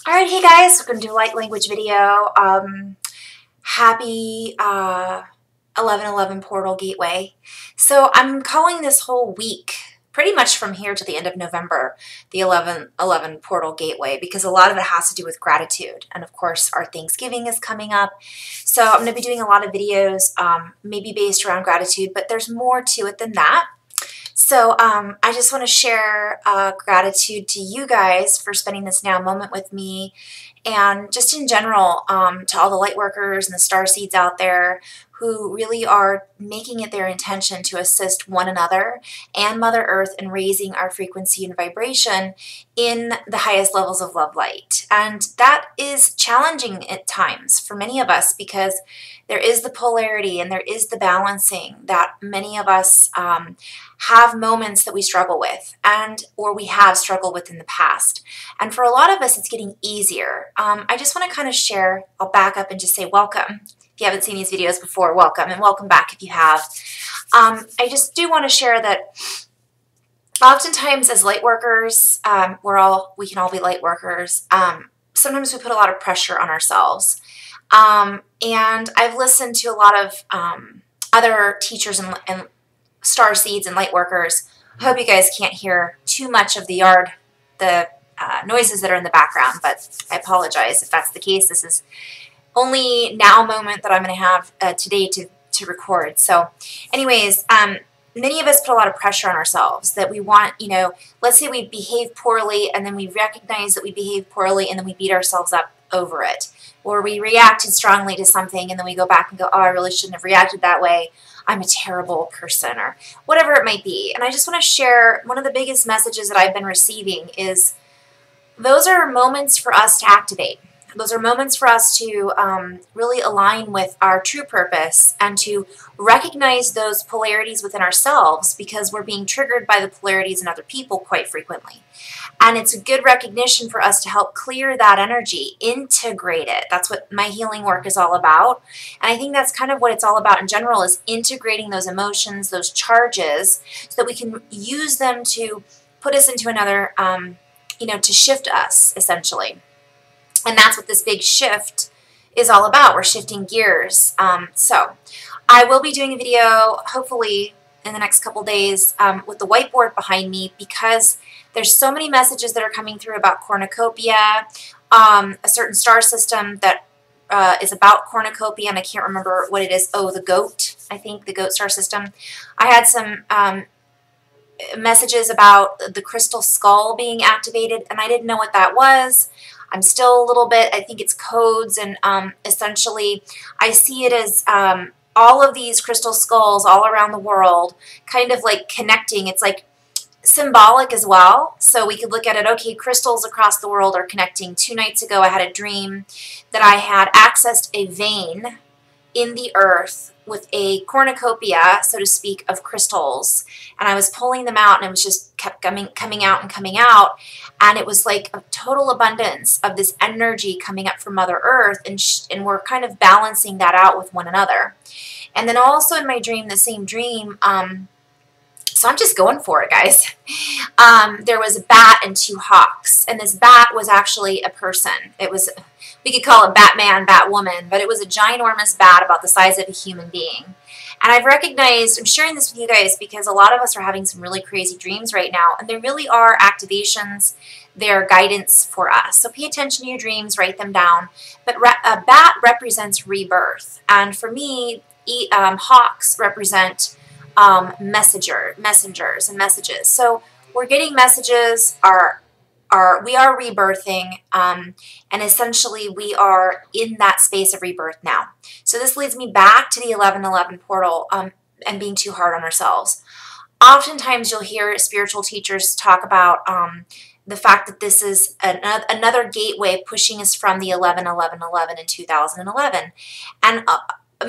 Alright, hey guys, welcome to a light language video. Happy 11/11 portal gateway. So I'm calling this whole week, pretty much from here to the end of November, the 11/11 portal gateway, because a lot of it has to do with gratitude. And of course, our Thanksgiving is coming up. So I'm going to be doing a lot of videos, maybe based around gratitude, but there's more to it than that. So I just want to share gratitude to you guys for spending this now moment with me, and just in general to all the light workers and the star seeds out there who really are making it their intention to assist one another and Mother Earth in raising our frequency and vibration in the highest levels of love light. And that is challenging at times for many of us, because there is the polarity and there is the balancing that many of us have moments that we struggle with, or we have struggled with in the past. And for a lot of us, it's getting easier. I just want to kind of share, I'll back up and just say welcome. If you haven't seen these videos before, welcome, and welcome back if you have. I just do want to share that oftentimes as light workers, we can all be light workers. Sometimes we put a lot of pressure on ourselves. And I've listened to a lot of other teachers and star seeds and light workers. I hope you guys can't hear too much of the noises that are in the background, but I apologize if that's the case. This is only now moment that I'm going to have today to record. So anyways, many of us put a lot of pressure on ourselves that we want, let's say we behave poorly and then we recognize that we behave poorly and then we beat ourselves up over it. Or we reacted strongly to something and then we go back and go, oh, I really shouldn't have reacted that way. I'm a terrible person, or whatever it might be. And I just want to share one of the biggest messages that I've been receiving is those are moments for us to activate. Those are moments for us to really align with our true purpose and to recognize those polarities within ourselves, because we're being triggered by the polarities in other people quite frequently. And it's a good recognition for us to help clear that energy, integrate it. That's what my healing work is all about. And I think that's kind of what it's all about in general, is integrating those emotions, those charges, so that we can use them to put us into another, to shift us, essentially. And that's what this big shift is all about. We're shifting gears. So I will be doing a video, hopefully in the next couple days, with the whiteboard behind me, because there's so many messages that are coming through about cornucopia, a certain star system that is about cornucopia, and I can't remember what it is. Oh, the goat, I think, the goat star system. I had some messages about the crystal skull being activated, and I didn't know what that was. I'm still a little bit, I think it's codes, and essentially I see it as all of these crystal skulls all around the world kind of like connecting. It's like symbolic as well. So we could look at it, okay, crystals across the world are connecting. 2 nights ago I had a dream that I had accessed a vein in the earth with a cornucopia, so to speak, of crystals, and I was pulling them out, and it was just kept coming out and coming out, and it was like a total abundance of this energy coming up from Mother Earth, and we're kind of balancing that out with one another. And then also in my dream, the same dream, so I'm just going for it, guys. There was a bat and 2 hawks, and this bat was actually a person. It was, we could call it Batman, Batwoman, but it was a ginormous bat about the size of a human being. And I've recognized, I'm sharing this with you guys because a lot of us are having some really crazy dreams right now, and they really are activations. They're guidance for us. So pay attention to your dreams, write them down. But a bat represents rebirth, and for me, hawks represent messengers and messages. So we're getting messages, we are rebirthing, and essentially we are in that space of rebirth now. So this leads me back to the 11/11 portal, and being too hard on ourselves. Oftentimes you'll hear spiritual teachers talk about the fact that this is another gateway pushing us from the 11/11/11 in 2011. And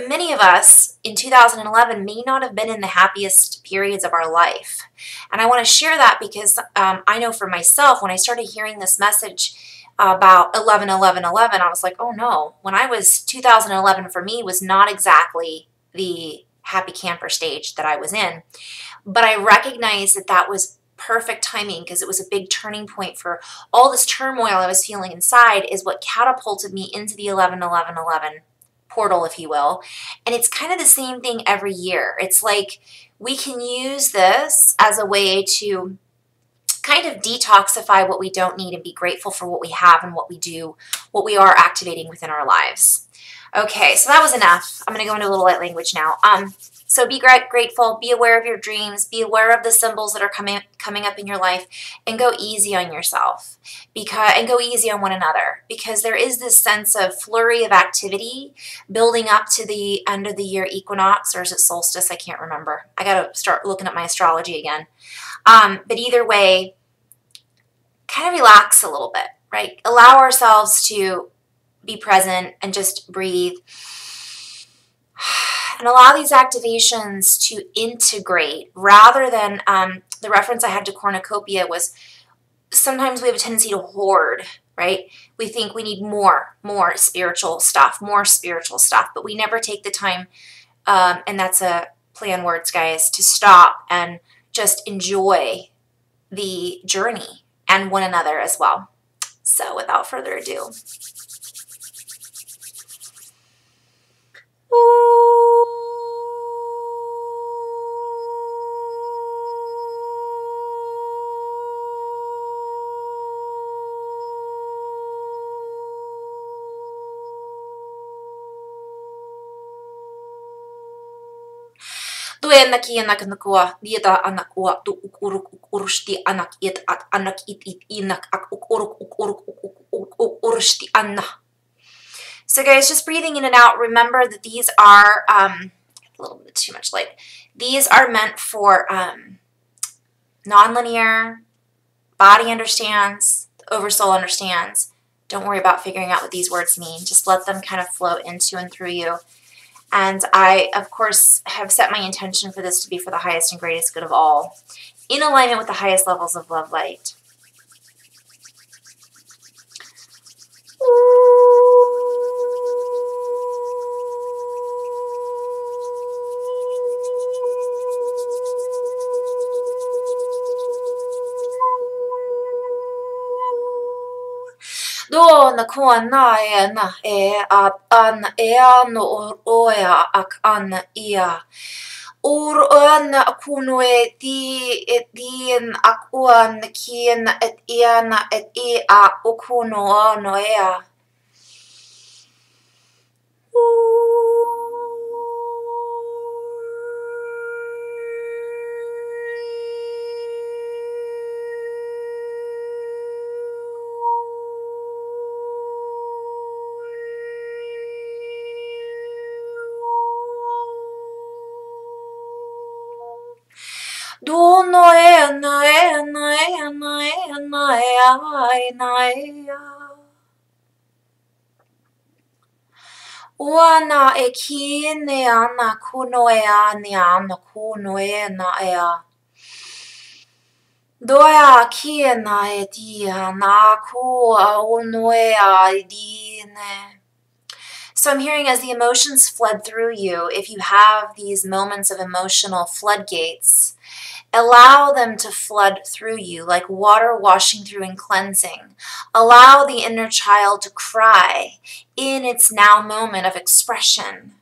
many of us in 2011 may not have been in the happiest periods of our life. And I want to share that because I know for myself, when I started hearing this message about 11/11/11, I was like, oh no, when I was 2011 for me was not exactly the happy camper stage that I was in. But I recognized that that was perfect timing because it was a big turning point for all this turmoil I was feeling inside is what catapulted me into the 11-11-11 portal, if you will. And it's kind of the same thing every year. It's like we can use this as a way to kind of detoxify what we don't need and be grateful for what we have and what we do, what we are activating within our lives. Okay, so that was enough. I'm going to go into a little light language now. So be grateful, be aware of your dreams, be aware of the symbols that are coming up in your life, and go easy on yourself and go easy on one another, because there is this sense of flurry of activity building up to the end of the year equinox, or is it solstice? I can't remember. I got to start looking at my astrology again. But either way, kind of relax a little bit, right? Allow ourselves to be present and just breathe. And allow these activations to integrate rather than the reference I had to cornucopia was sometimes we have a tendency to hoard, right? We think we need more spiritual stuff, but we never take the time, and that's a play on words, guys, to stop and just enjoy the journey and one another as well. So without further ado. Tuena ki anak nakua dieta anak wa tu uruk urushti anak it at anak it inak ak uruk urushti anna. So guys, just breathing in and out, remember that these are a little bit too much light. These are meant for non-linear, body understands, the oversoul understands. Don't worry about figuring out what these words mean. Just let them kind of flow into and through you. And I, of course, have set my intention for this to be for the highest and greatest good of all, in alignment with the highest levels of love light. Do na kuan na e a an e no oya ak an ia ur an kuno e din ak uan kien et iana et a okuno no ea. Do no e na e na e na e na e na e Wana e ki ne ana kuno e ani ana kuno e na e a. Doya ki e na e dia na ku a uno e a di ne. So I'm hearing as the emotions flood through you, if you have these moments of emotional floodgates, allow them to flood through you like water washing through and cleansing. Allow the inner child to cry in its now moment of expression.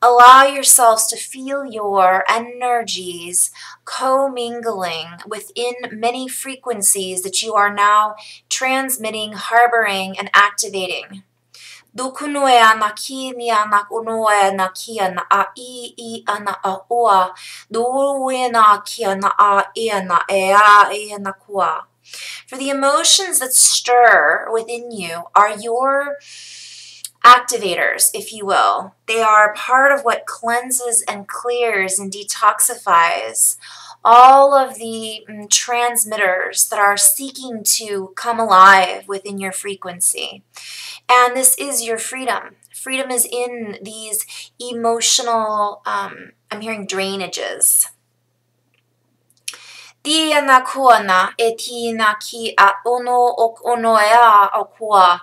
Allow yourselves to feel your energies co-mingling within many frequencies that you are now transmitting, harboring, and activating. Dukunue ana ki ni ana unue na ki ana a I ana a ua. Duue na ki ana a I ana e ana kua. For the emotions that stir within you are your activators, if you will. They are part of what cleanses and clears and detoxifies all of the transmitters that are seeking to come alive within your frequency. And this is your freedom. Freedom is in these emotional, I'm hearing drainages. Dia na kuana e ti na ki a ono ok ono e a o kua.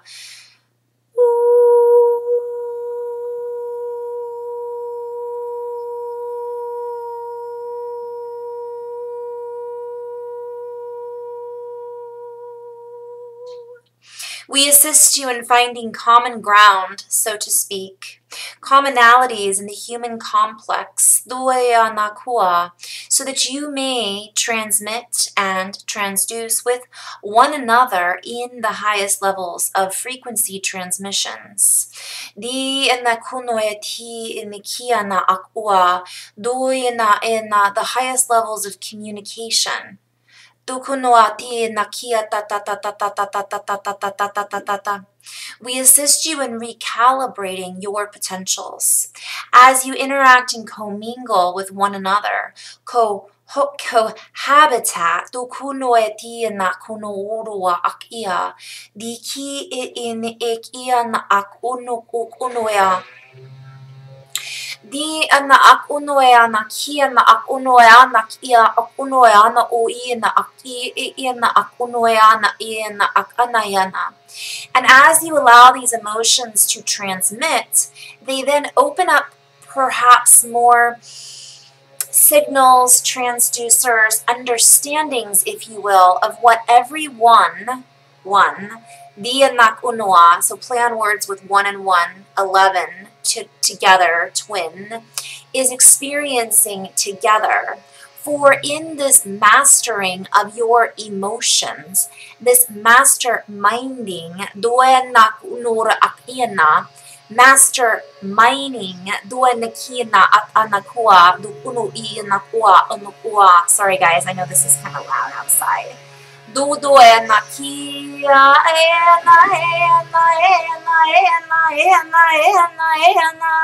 We assist you in finding common ground, so to speak, commonalities in the human complex, so that you may transmit and transduce with one another in the highest levels of frequency transmissions. Di na kunoeti in the kia na akua, do na the highest levels of communication. We assist you in recalibrating your potentials as you interact and commingle with one another, cohabitat. Di ana ak unoya na kia na ak unoya na kia ak unoya na oi na ak I na ak unoya na I na ak anayana. And as you allow these emotions to transmit, they then open up perhaps more signals, transducers, understandings, if you will, of what every one, dia nak unua, so play on words with 1 and 1, 11, together, twin, is experiencing together. For in this mastering of your emotions, this master minding, doe nak unura akiana, master mining, dua nakina at anakua, dukunu I nakua anukua. Sorry guys, I know this is kind of loud outside. Dudoe nakia ena ena ena ena ena ena.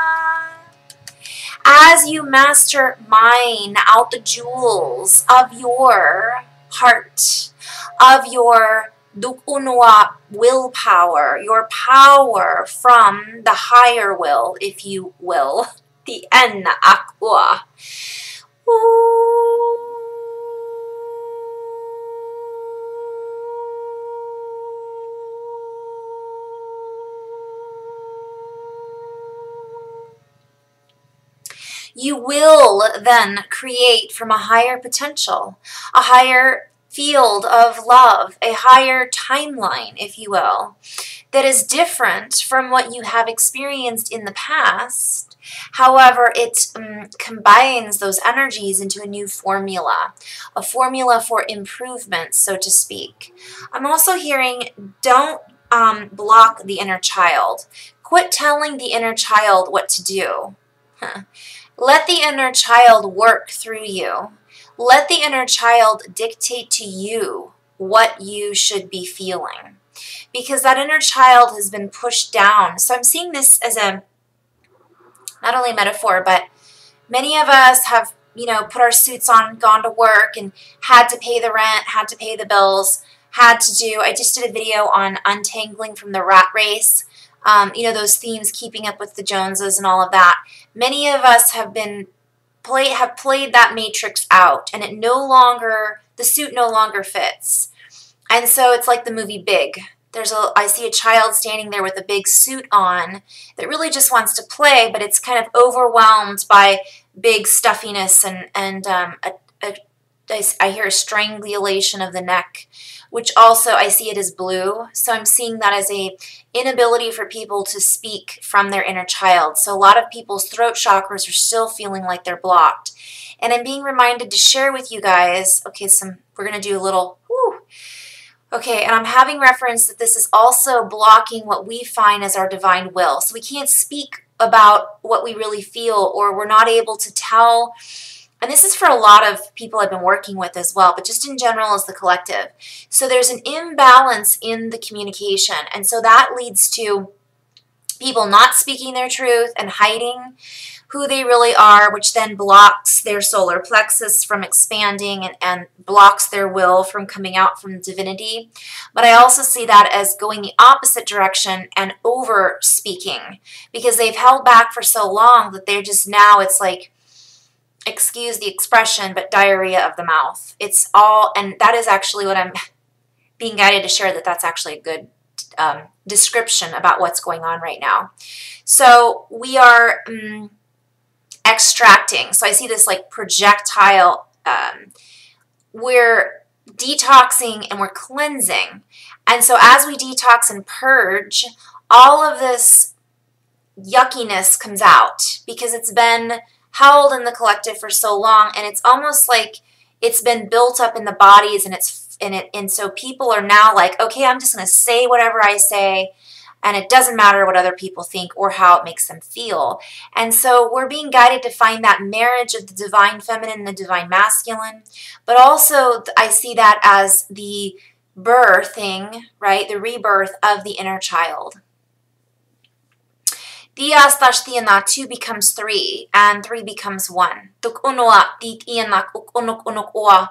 As you master mine out the jewels of your heart, of your dukunua willpower, your power from the higher will, if you will, the en akua. You will then create from a higher potential, a higher field of love, a higher timeline, if you will, that is different from what you have experienced in the past. However, it combines those energies into a new formula, a formula for improvement, so to speak. I'm also hearing, don't block the inner child. Quit telling the inner child what to do. Let the inner child work through you. Let the inner child dictate to you what you should be feeling. Because that inner child has been pushed down. So I'm seeing this as a, not only a metaphor, but many of us have, put our suits on, gone to work, and had to pay the rent, had to pay the bills, I just did a video on untangling from the rat race. Those themes, keeping up with the Joneses and all of that. Many of us have played that matrix out, and the suit no longer fits. And so it's like the movie Big. I see a child standing there with a big suit on that really just wants to play, but it's kind of overwhelmed by big stuffiness and I hear a strangulation of the neck, which also I see it as blue. So I'm seeing that as a inability for people to speak from their inner child. So a lot of people's throat chakras are still feeling like they're blocked. And I'm being reminded to share with you guys, okay, we're going to do a little, okay, and I'm having reference that this is also blocking what we find as our divine will. So we can't speak about what we really feel, or we're not able to tell. And this is for a lot of people I've been working with as well, but just in general as the collective. So there's an imbalance in the communication. And so that leads to people not speaking their truth and hiding who they really are, which then blocks their solar plexus from expanding and blocks their will from coming out from divinity. But I also see that as going the opposite direction and over speaking, because they've held back for so long that they're just now, it's like, excuse the expression, but diarrhea of the mouth. It's all, and that is actually what I'm being guided to share, that's actually a good description about what's going on right now. So we are extracting. So I see this like projectile. We're detoxing and we're cleansing And so as we detox and purge, all of this yuckiness comes out because it's been held in the collective for so long, and it's almost like it's been built up in the bodies, and so people are now like, okay, I'm just going to say whatever I say, and it doesn't matter what other people think or how it makes them feel. And so we're being guided to find that marriage of the divine feminine and the divine masculine, but also I see that as the birthing, right, the rebirth of the inner child. Dia/Tiana, 2 becomes 3, and 3 becomes 1. Tukunoa, Tiana, Ukunukua.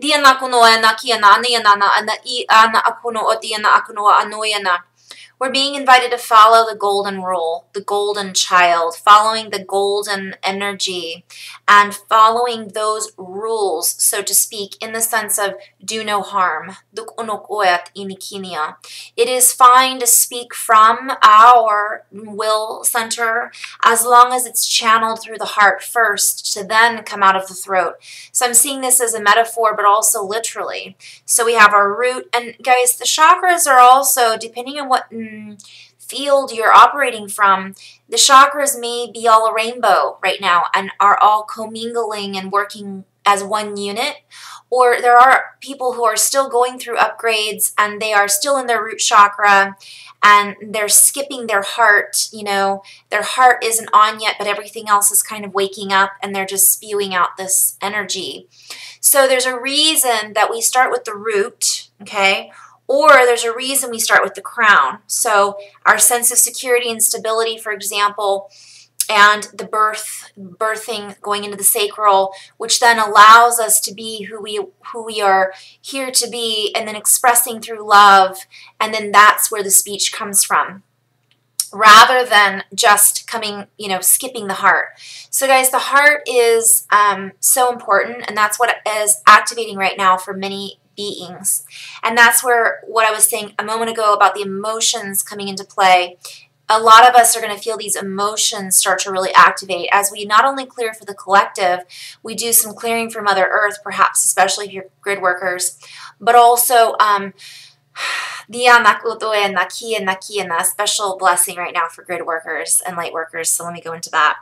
Diana kunoa na kiana niana na I ana akuno o diana akunoa anoyana. We're being invited to follow the golden rule, the golden child, following the golden energy and following those rules, so to speak, in the sense of do no harm. It is fine to speak from our will center as long as it's channeled through the heart first to then come out of the throat. So I'm seeing this as a metaphor, but also literally. So we have our root, and guys, the chakras are also, depending on what field you're operating from, the chakras may be all a rainbow right now and are all commingling and working as one unit, or there are people who are still going through upgrades and they are still in their root chakra and they're skipping their heart. You know, their heart isn't on yet, but everything else is kind of waking up and they're just spewing out this energy. So there's a reason that we start with the root, okay? Or there's a reason we start with the crown. So our sense of security and stability, for example, and the birthing going into the sacral, which then allows us to be who we are here to be, and then expressing through love, and then that's where the speech comes from, rather than just coming, you know, skipping the heart. So guys, the heart is so important, and that's what is activating right now for many beings. And that's where what I was saying a moment ago about the emotions coming into play. A lot of us are going to feel these emotions start to really activate as we not only clear for the collective, we do some clearing for Mother Earth, perhaps especially if you're grid workers, but also a special blessing right now for grid workers and light workers. So let me go into that.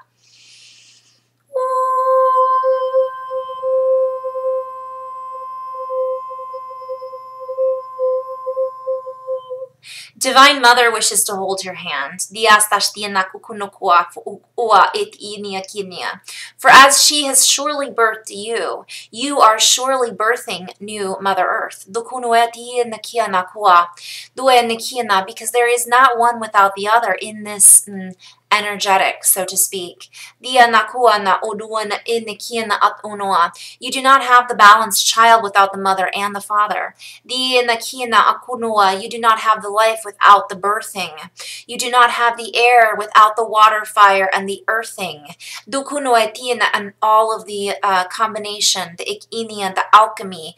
Divine Mother wishes to hold your hand. For as she has surely birthed you, you are surely birthing new Mother Earth. Because there is not one without the other in this energetic, so to speak. You do not have the balanced child without the mother and the father. You do not have the life without the birthing. You do not have the air without the water, fire, and the earthing. And all of the combination, the ikinian, the alchemy.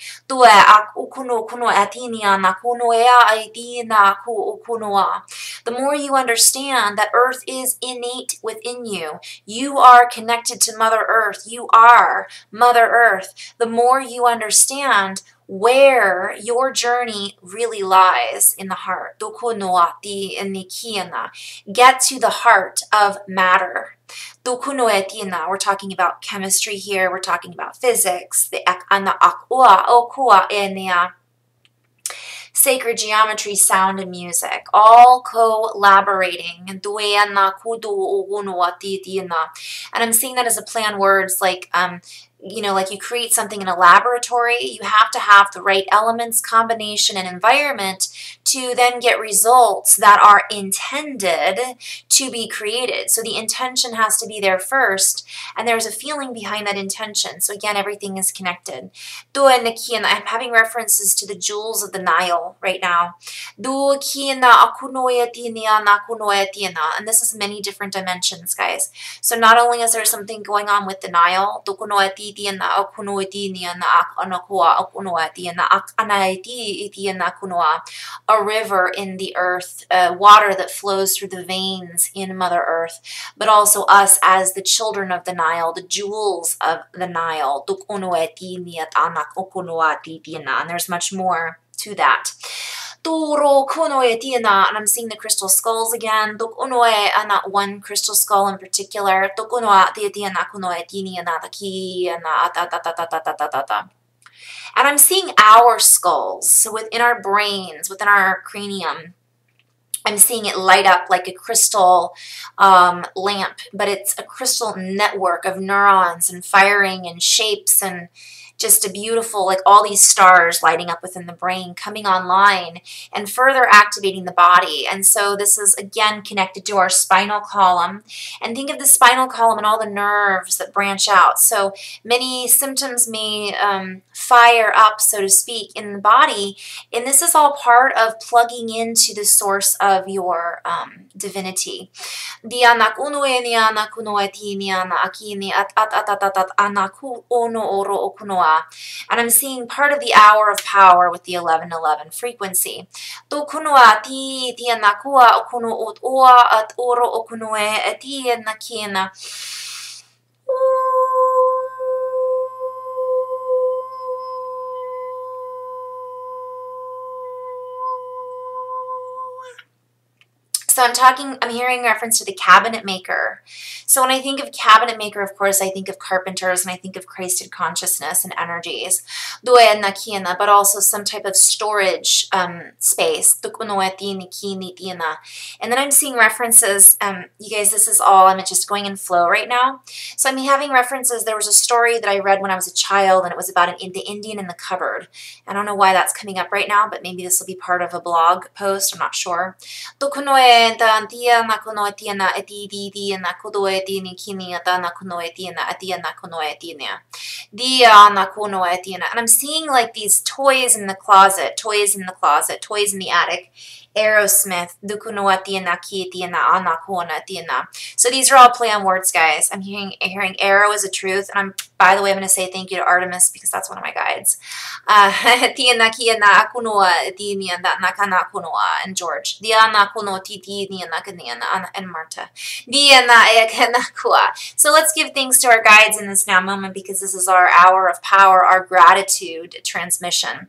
The more you understand that Earth is innate within you, you are connected to Mother Earth, you are Mother Earth, the more you understand where your journey really lies in the heart. Get to the heart of matter. We're talking about chemistry here, we're talking about physics, sacred geometry, sound, and music, all collaborating. And I'm seeing that as a play on words, like, you know, like you create something in a laboratory, you have to have the right elements, combination, and environment to then get results that are intended to be created. So the intention has to be there first, and there's a feeling behind that intention. So again, everything is connected. I'm having references to the jewels of the Nile right now. And this is many different dimensions, guys. So not only is there something going on with the Nile, tiana okuno tiana akanakua okuno tiana akanai tiana kunoa, a river in the earth, water that flows through the veins in Mother Earth, but also us as the children of the Nile, the jewels of the Nile. And there's much more to that. And I'm seeing the crystal skulls again. And that one crystal skull in particular. And I'm seeing our skulls, so within our brains, within our cranium. I'm seeing it light up like a crystal lamp, but it's a crystal network of neurons and firing and shapes and just a beautiful, like all these stars lighting up within the brain, coming online and further activating the body. And so this is again connected to our spinal column. And think of the spinal column and all the nerves that branch out. So many symptoms may fire up, so to speak, in the body. And this is all part of plugging into the source of your divinity. And I'm seeing part of the hour of power with the 1111 frequency. So I'm hearing reference to the cabinet maker. So when I think of cabinet maker, of course, I think of carpenters and I think of Christed consciousness and energies. But also some type of storage space. And then I'm seeing references, you guys, this is all, I'm just going in flow right now. So I'm having references, there was a story that I read when I was a child and it was about the Indian in the cupboard. I don't know why that's coming up right now, but maybe this will be part of a blog post, I'm not sure. And I'm seeing like these toys in the closet, toys in the attic. Aerosmith. So these are all play on words, guys. I'm hearing arrow is a truth. And by the way, I'm going to say thank you to Artemis because that's one of my guides. And George. And Marta. So let's give thanks to our guides in this now moment because this is our hour of power, our gratitude transmission.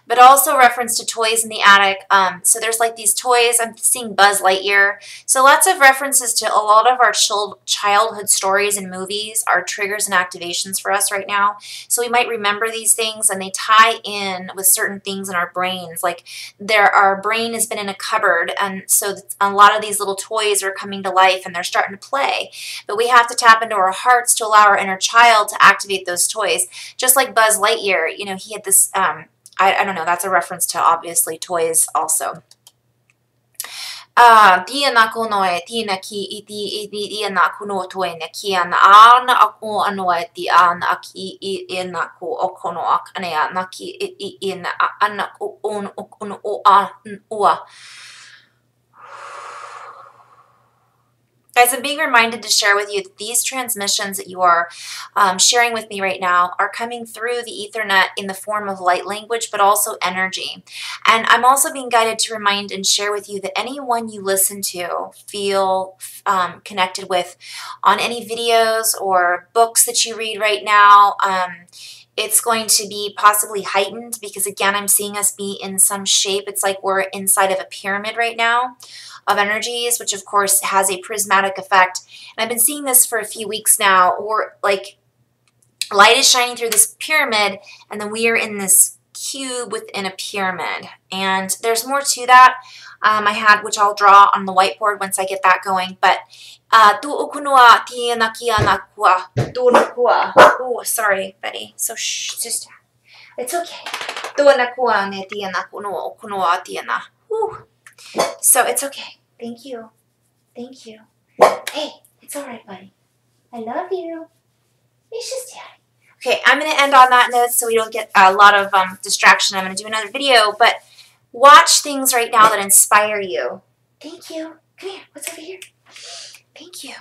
But also reference to toys in the attic. So there's like these toys. I'm seeing Buzz Lightyear. So lots of references to a lot of our childhood stories and movies are triggers and activations for us right now. So we might remember these things and they tie in with certain things in our brains. Like our brain has been in a cupboard and so a lot of these little toys are coming to life and they're starting to play. But we have to tap into our hearts to allow our inner child to activate those toys. Just like Buzz Lightyear, you know, he had this, I don't know, that's a reference to obviously toys also. So I'm Guys, I'm being reminded to share with you that these transmissions that you are sharing with me right now are coming through the Ethernet in the form of light language, but also energy. And I'm also being guided to remind and share with you that anyone you listen to, feel connected with on any videos or books that you read right now, it's going to be possibly heightened because, again, I'm seeing us be in some shape. It's like we're inside of a pyramid right now of energies, which of course has a prismatic effect. And I've been seeing this for a few weeks now, or like light is shining through this pyramid and then we are in this cube within a pyramid. And there's more to that which I'll draw on the whiteboard once I get that going. But oh, sorry, Betty. So shh, just it's okay. So it's okay. Thank you. Thank you. Hey, it's all right, buddy. I love you. It's just daddy. Okay, I'm going to end on that note so we don't get a lot of distraction. I'm going to do another video, but watch things right now that inspire you. Thank you. Come here. What's over here? Thank you.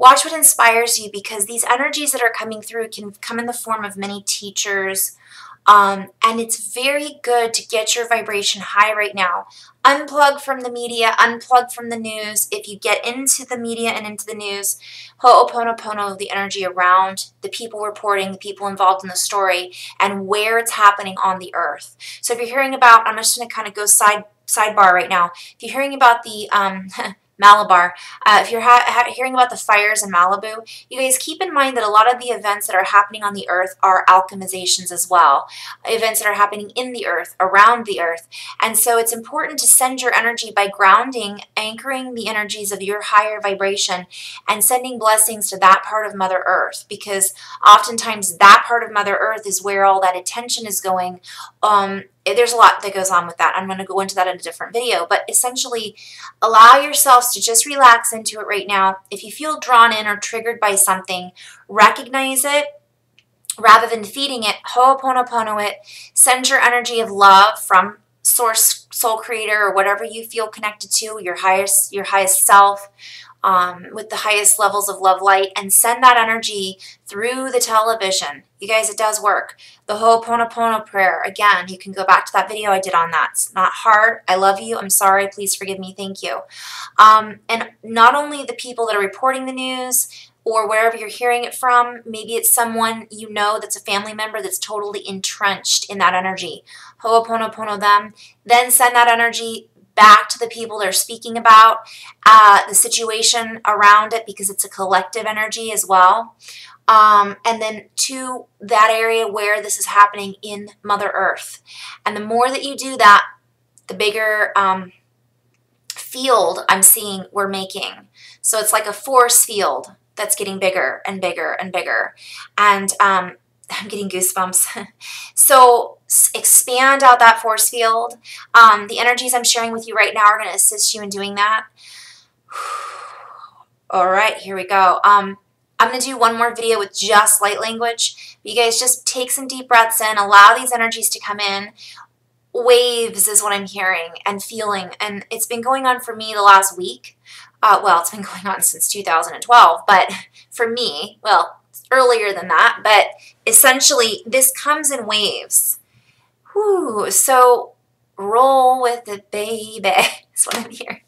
Watch what inspires you, because these energies that are coming through can come in the form of many teachers. And it's very good to get your vibration high right now. Unplug from the media, unplug from the news. If you get into the media and into the news, ho'oponopono, the energy around the people reporting, the people involved in the story, and where it's happening on the earth. So if you're hearing about, I'm just going to kind of go sidebar right now. If you're hearing about the Malabar, if you're hearing about the fires in Malibu, you guys keep in mind that a lot of the events that are happening on the earth are alchemizations as well. Events that are happening in the earth, around the earth. And so it's important to send your energy by grounding, anchoring the energies of your higher vibration, and sending blessings to that part of Mother Earth, because oftentimes that part of Mother Earth is where all that attention is going. There's a lot that goes on with that. I'm going to go into that in a different video, but essentially allow yourselves to just relax into it right now. If you feel drawn in or triggered by something, recognize it rather than feeding it. Ho'oponopono it. Send your energy of love from source, soul creator, or whatever you feel connected to, your highest self, with the highest levels of love light, and send that energy through the television. You guys, it does work. The Ho'oponopono prayer, again, you can go back to that video I did on that. It's not hard. I love you. I'm sorry. Please forgive me. Thank you. And not only the people that are reporting the news or wherever you're hearing it from, maybe it's someone you know that's a family member that's totally entrenched in that energy. Ho'oponopono them. Then send that energy back to the people they're speaking about, the situation around it, because it's a collective energy as well. And then to that area where this is happening in Mother Earth. And the more that you do that, the bigger field I'm seeing we're making. So it's like a force field that's getting bigger and bigger and bigger. And I'm getting goosebumps. So expand out that force field. The energies I'm sharing with you right now are going to assist you in doing that. All right, here we go. I'm going to do one more video with just light language. You guys just take some deep breaths in. Allow these energies to come in. Waves is what I'm hearing and feeling. And it's been going on for me the last week. Well, it's been going on since 2012. But for me, well, earlier than that. But essentially, this comes in waves. Whew, so roll with it, baby. That's what I'm hearing.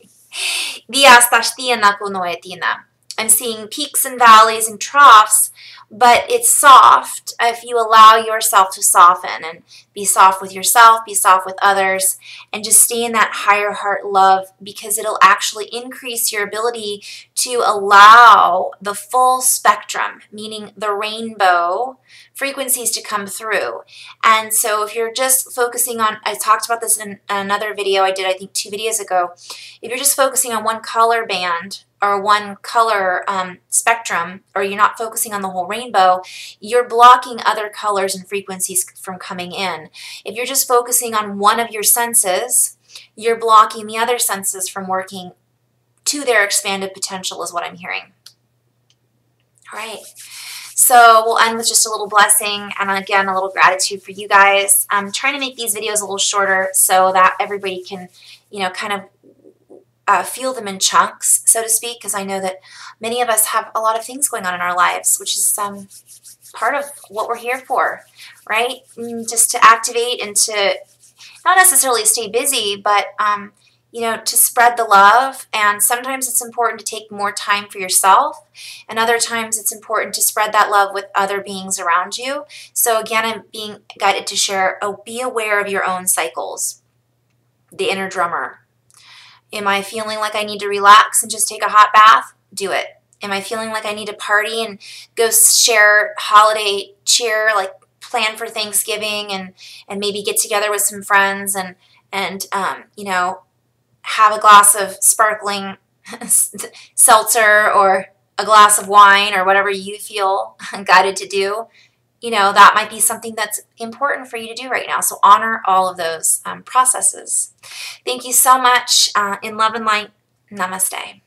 I'm seeing peaks and valleys and troughs, but it's soft if you allow yourself to soften and be soft with yourself, be soft with others, and just stay in that higher heart love, because it'll actually increase your ability to allow the full spectrum, meaning the rainbow frequencies, to come through. And so if you're just focusing on, I talked about this in another video I did, I think 2 videos ago, if you're just focusing on one color band or one color spectrum, or you're not focusing on the whole rainbow, you're blocking other colors and frequencies from coming in. If you're just focusing on one of your senses, you're blocking the other senses from working to their expanded potential, is what I'm hearing. All right. So we'll end with just a little blessing and, again, a little gratitude for you guys. I'm trying to make these videos a little shorter so that everybody can, you know, kind of feel them in chunks, so to speak, because I know that many of us have a lot of things going on in our lives, which is part of what we're here for, right? Just to activate and to not necessarily stay busy, but you know, to spread the love. And sometimes it's important to take more time for yourself, and other times it's important to spread that love with other beings around you. So again, I'm being guided to share, be aware of your own cycles. The inner drummer. Am I feeling like I need to relax and just take a hot bath? Do it. Am I feeling like I need to party and go share holiday cheer, like plan for Thanksgiving and maybe get together with some friends and you know, have a glass of sparkling seltzer or a glass of wine or whatever you feel guided to do? You know, that might be something that's important for you to do right now. So honor all of those processes. Thank you so much. In love and light, namaste.